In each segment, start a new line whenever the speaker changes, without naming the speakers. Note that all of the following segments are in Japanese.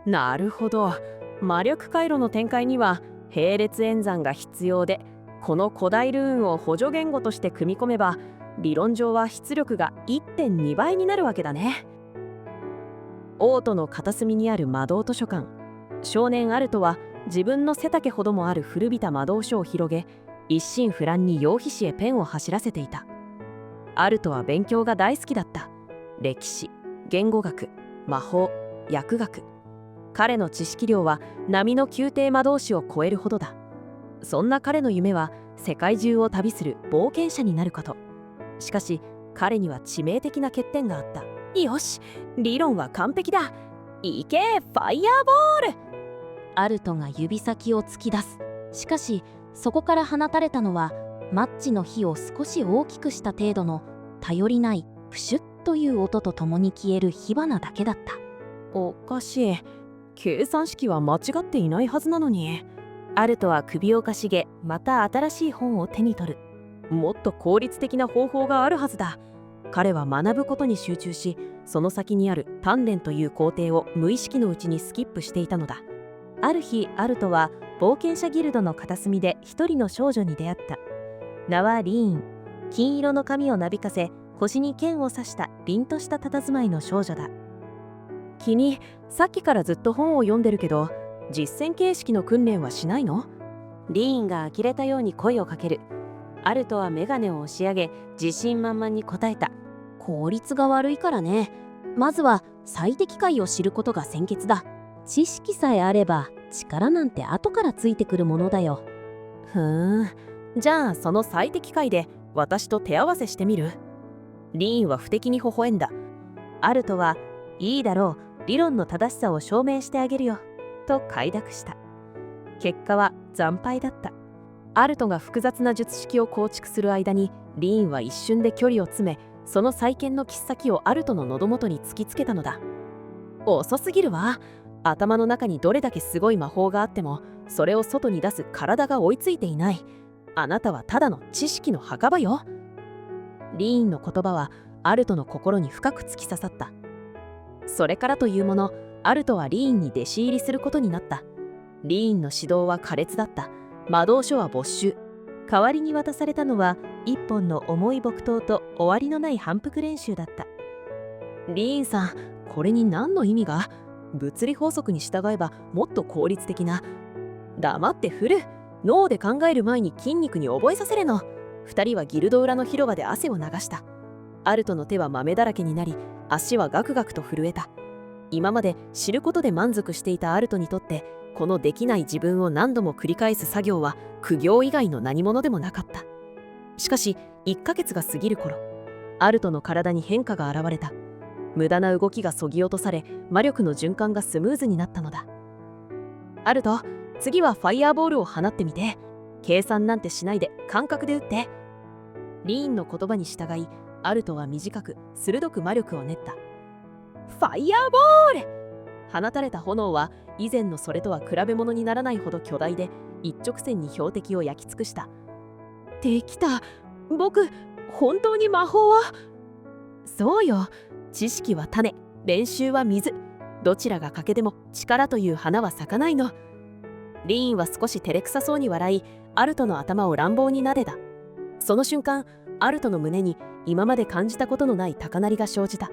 なるほど。魔力回路の展開には並列演算が必要で、この古代ルーンを補助言語として組み込めば、理論上は出力が 1.2 倍になるわけだね。王都の片隅にある魔導図書館。少年アルトは自分の背丈ほどもある古びた魔導書を広げ、一心不乱に楊皮紙へペンを走らせていた。アルトは勉強が大好きだった。歴史、言語学、魔法、薬学。彼の知識量は波の宮廷魔導士を超えるほどだ。そんな彼の夢は世界中を旅する冒険者になること。しかし彼には致命的な欠点があった。よし、理論は完璧だ。いけ、ファイヤーボール。
アルトが指先を突き出す。しかしそこから放たれたのはマッチの火を少し大きくした程度の頼りないプシュッという音とともに消える火花だけだった。
おかしい。計算式は間違っていないはずなのに。アルトは首をかしげ、また新しい本を手に取る。もっと効率的な方法があるはずだ。彼は学ぶことに集中し、その先にある鍛錬という工程を無意識のうちにスキップしていたのだ。ある日、アルトは冒険者ギルドの片隅で一人の少女に出会った。名はリーン。金色の髪をなびかせ、腰に剣を刺した凛とした佇まいの少女だ。君、さっきからずっと本を読んでるけど、実践形式の訓練はしないの？リーンが呆れたように声をかける。アルトはメガネを押し上げ、自信満々に答えた。
効率が悪いからね。まずは最適解を知ることが先決だ。知識さえあれば力なんて後からついてくるものだよ。
じゃあその最適解で私と手合わせしてみる？リーンは不敵に微笑んだ。アルトはいいだろう、理論の正しさを証明してあげるよと快諾した。結果は惨敗だった。アルトが複雑な術式を構築する間に、リーンは一瞬で距離を詰め、その再建の切っ先をアルトの喉元に突きつけたのだ。遅すぎるわ。頭の中にどれだけすごい魔法があっても、それを外に出す体が追いついていない。あなたはただの知識の墓場よ。リーンの言葉はアルトの心に深く突き刺さった。それからというもの、アルトはリーンに弟子入りすることになった。リーンの指導は苛烈だった。魔導書は没収。代わりに渡されたのは一本の重い木刀と終わりのない反復練習だった。リーンさん、これに何の意味が？物理法則に従えばもっと効率的な。黙って振る。脳で考える前に筋肉に覚えさせれの。二人はギルド裏の広場で汗を流した。アルトの手は豆だらけになり、足はガクガクと震えた。今まで知ることで満足していたアルトにとって、このできない自分を何度も繰り返す作業は苦行以外の何物でもなかった。しかし1ヶ月が過ぎる頃、アルトの体に変化が現れた。無駄な動きがそぎ落とされ、魔力の循環がスムーズになったのだ。アルト、次はファイヤーボールを放ってみて。計算なんてしないで感覚で打って。リーンの言葉に従い、アルトは短く鋭く魔力を練った。ファイヤーボール！放たれた炎は以前のそれとは比べ物にならないほど巨大で、一直線に標的を焼き尽くした。できた。僕、本当に魔法を。そうよ。知識は種、練習は水。どちらが欠けても力という花は咲かないの。リーンは少し照れくさそうに笑い、アルトの頭を乱暴に撫でた。その瞬間、アルトの胸に今まで感じたことのない高鳴りが生じた。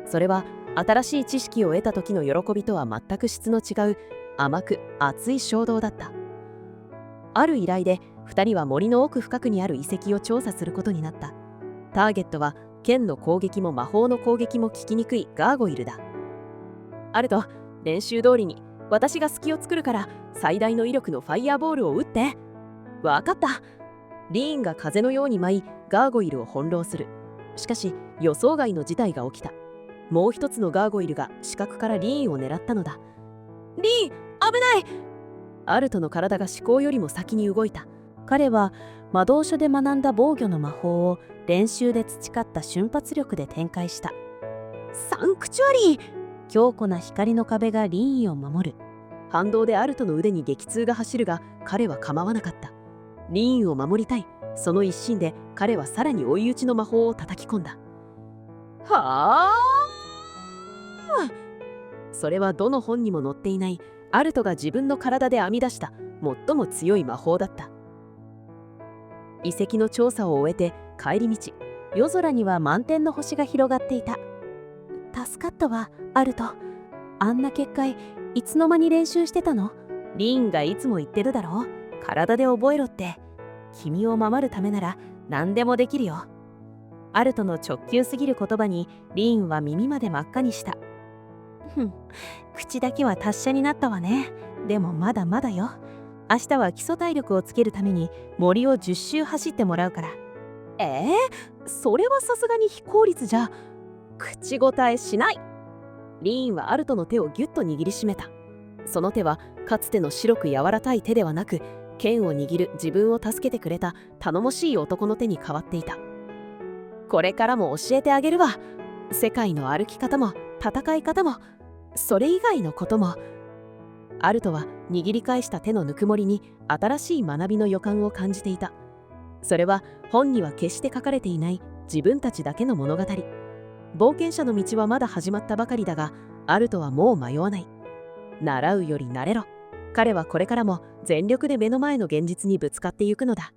それは新しい知識を得た時の喜びとは全く質の違う甘く熱い衝動だった。ある依頼で2人は森の奥深くにある遺跡を調査することになった。ターゲットは剣の攻撃も魔法の攻撃も効きにくいガーゴイルだ。アルト、練習通りに私が隙を作るから最大の威力のファイヤーボールを撃って。わかった。リーンが風のように舞い、ガーゴイルを翻弄する。しかし予想外の事態が起きた。もう一つのガーゴイルが死角からリーンを狙ったのだ。リーン、危ない！アルトの体が思考よりも先に動いた。彼は魔導書で学んだ防御の魔法を練習で培った瞬発力で展開した。サンクチュアリー！強固な光の壁がリーンを守る。反動でアルトの腕に激痛が走るが、彼は構わなかった。リーンを守りたい。その一心で彼はさらに追い打ちの魔法を叩き込んだ。はあ！それはどの本にも載っていないアルトが自分の体で編み出した最も強い魔法だった。遺跡の調査を終えて帰り道、夜空には満天の星が広がっていた。助かったわ、アルト。あんな結界いつの間に練習してたの？リーンがいつも言ってるだろう。体で覚えろって。君を守るためなら何でもできるよ。アルトの直球すぎる言葉にリーンは耳まで真っ赤にした。口だけは達者になったわね。でもまだまだよ。明日は基礎体力をつけるために森を10周走ってもらうから。それはさすがに非効率じゃ。口答えしない。リーンはアルトの手をぎゅっと握りしめた。その手はかつての白く柔らかい手ではなく、剣を握る自分を助けてくれた頼もしい男の手に変わっていた。これからも教えてあげるわ。世界の歩き方も戦い方も、それ以外のことも。アルトは握り返した手のぬくもりに新しい学びの予感を感じていた。それは本には決して書かれていない自分たちだけの物語。冒険者の道はまだ始まったばかりだが、アルトはもう迷わない。習うより慣れろ。彼はこれからも全力で目の前の現実にぶつかってゆくのだ。